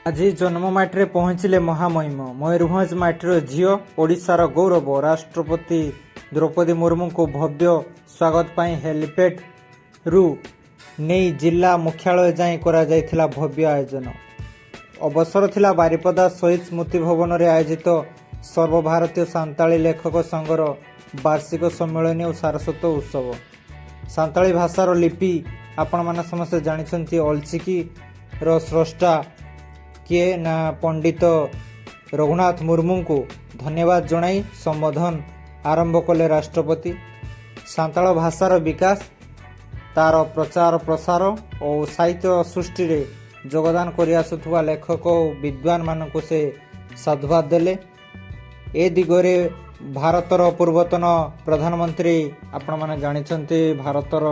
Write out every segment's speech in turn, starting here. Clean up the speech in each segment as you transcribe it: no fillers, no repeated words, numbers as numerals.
ଆଜି ଜନ୍ମମାଟିରେ ପହଞ୍ଚିଲେ ମହାମହିମ ମୟୂରଭଞ୍ଜ ମାଟିର ଝିଅ ଓଡ଼ିଶାର ଗୌରବ। ରାଷ୍ଟ୍ରପତି ଦ୍ରୌପଦୀ ମୁର୍ମୁଙ୍କୁ ଭବ୍ୟ ସ୍ୱାଗତ ପାଇଁ ହେଲିପ୍ୟାଡ୍ରୁ ନେଇ ଜିଲ୍ଲା ମୁଖ୍ୟାଳୟ ଯାଏଁ କରାଯାଇଥିଲା ଭବ୍ୟ ଆୟୋଜନ। ଅବସର ଥିଲା ବାରିପଦା ଶହୀଦ ସ୍ମୃତି ଭବନରେ ଆୟୋଜିତ ସର୍ବଭାରତୀୟ ସାନ୍ତାଳୀ ଲେଖକ ସଂଘର ବାର୍ଷିକ ସମ୍ମିଳନୀ ଓ ସାରସ୍ୱତ ଉତ୍ସବ। ସାନ୍ତାଳୀ ଭାଷାର ଲିପି ଆପଣମାନେ ସମସ୍ତେ ଜାଣିଛନ୍ତି। ଅଲଚିକିର ସ୍ରଷ୍ଟା କିଏ ନା ପଣ୍ଡିତ ରଘୁନାଥ ମୁର୍ମୁଙ୍କୁ ଧନ୍ୟବାଦ ଜଣାଇ ସମ୍ବୋଧନ ଆରମ୍ଭ କଲେ ରାଷ୍ଟ୍ରପତି। ସାନ୍ତାଳ ଭାଷାର ବିକାଶ, ତାର ପ୍ରଚାର ପ୍ରସାର ଓ ସାହିତ୍ୟ ସୃଷ୍ଟିରେ ଯୋଗଦାନ କରିଆସୁଥିବା ଲେଖକ ଓ ବିଦ୍ୱାନମାନଙ୍କୁ ସେ ସାଧୁବାଦ ଦେଲେ। ଏ ଦିଗରେ ଭାରତର ପୂର୍ବତନ ପ୍ରଧାନମନ୍ତ୍ରୀ ଆପଣମାନେ ଜାଣିଛନ୍ତି, ଭାରତର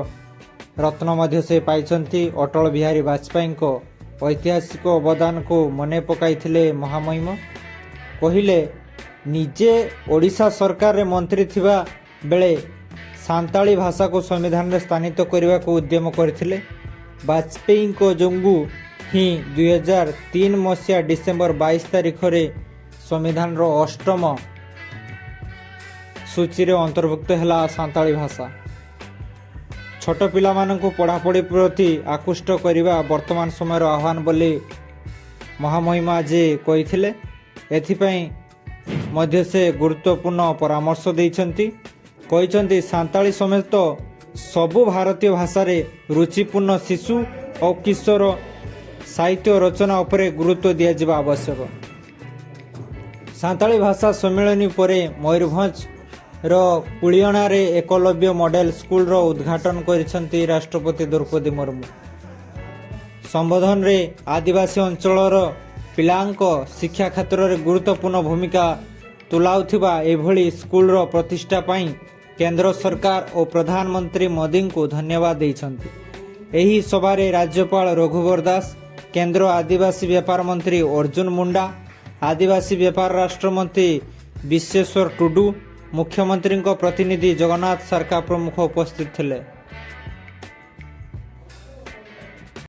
ରତ୍ନ ମଧ୍ୟ ସେ ପାଇଛନ୍ତି। ଅଟଳ ବିହାରୀ ବାଜପେୟୀଙ୍କ ଐତିହାସିକ ଅବଦାନକୁ ମନେ ପକାଇଥିଲେ ମହାମହିମ। କହିଲେ, ନିଜେ ଓଡ଼ିଶା ସରକାରରେ ମନ୍ତ୍ରୀ ଥିବା ବେଳେ ସାନ୍ତାଳୀ ଭାଷାକୁ ସମ୍ବିଧାନରେ ସ୍ଥାନିତ କରିବାକୁ ଉଦ୍ୟମ କରିଥିଲେ। ବାଜପେୟୀଙ୍କ ଯୋଗୁଁ ହିଁ 2003 ମସିହା ଡିସେମ୍ବର 22 ତାରିଖରେ ସମ୍ବିଧାନର 8ମ ସୂଚୀରେ ଅନ୍ତର୍ଭୁକ୍ତ ହେଲା ସାନ୍ତାଳୀ ଭାଷା। ଛୋଟ ପିଲାମାନଙ୍କୁ ପଢ଼ାପଢ଼ି ପ୍ରତି ଆକୃଷ୍ଟ କରିବା ବର୍ତ୍ତମାନ ସମୟର ଆହ୍ୱାନ ବୋଲି ମହାମହିମ ଆଜି କହିଥିଲେ। ଏଥିପାଇଁ ମଧ୍ୟ ସେ ଗୁରୁତ୍ୱପୂର୍ଣ୍ଣ ପରାମର୍ଶ ଦେଇଛନ୍ତି। କହିଛନ୍ତି, ସାନ୍ତାଳୀ ସମେତ ସବୁ ଭାରତୀୟ ଭାଷାରେ ରୁଚିପୂର୍ଣ୍ଣ ଶିଶୁ ଓ କିଶୋର ସାହିତ୍ୟ ରଚନା ଉପରେ ଗୁରୁତ୍ୱ ଦିଆଯିବା ଆବଶ୍ୟକ। ସାନ୍ତାଳୀ ଭାଷା ସମ୍ମିଳନୀ ପରେ ମୟୂରଭଞ୍ଜର କୁଳିଅଣାରେ ଏକଲବ୍ୟ ମଡେଲ ସ୍କୁଲର ଉଦ୍ଘାଟନ କରିଛନ୍ତି ରାଷ୍ଟ୍ରପତି ଦ୍ରୌପଦୀ ମୁର୍ମୁ। ସମ୍ବୋଧନରେ ଆଦିବାସୀ ଅଞ୍ଚଳର ପିଲାଙ୍କ ଶିକ୍ଷା କ୍ଷେତ୍ରରେ ଗୁରୁତ୍ୱପୂର୍ଣ୍ଣ ଭୂମିକା ତୁଲାଉଥିବା ଏଭଳି ସ୍କୁଲର ପ୍ରତିଷ୍ଠା ପାଇଁ କେନ୍ଦ୍ର ସରକାର ଓ ପ୍ରଧାନମନ୍ତ୍ରୀ ମୋଦିଙ୍କୁ ଧନ୍ୟବାଦ ଦେଇଛନ୍ତି। ଏହି ସଭାରେ ରାଜ୍ୟପାଳ ରଘୁବର ଦାସ, କେନ୍ଦ୍ର ଆଦିବାସୀ ବ୍ୟାପାର ମନ୍ତ୍ରୀ ଅର୍ଜୁନ ମୁଣ୍ଡା, ଆଦିବାସୀ ବ୍ୟାପାର ରାଷ୍ଟ୍ରମନ୍ତ୍ରୀ ବିଶ୍ୱେଶ୍ୱର ଟୁଡୁ, ମୁଖ୍ୟମନ୍ତ୍ରୀଙ୍କ ପ୍ରତିନିଧି ଜଗନ୍ନାଥ ସରକାର ପ୍ରମୁଖ ଉପସ୍ଥିତ ଥିଲେ।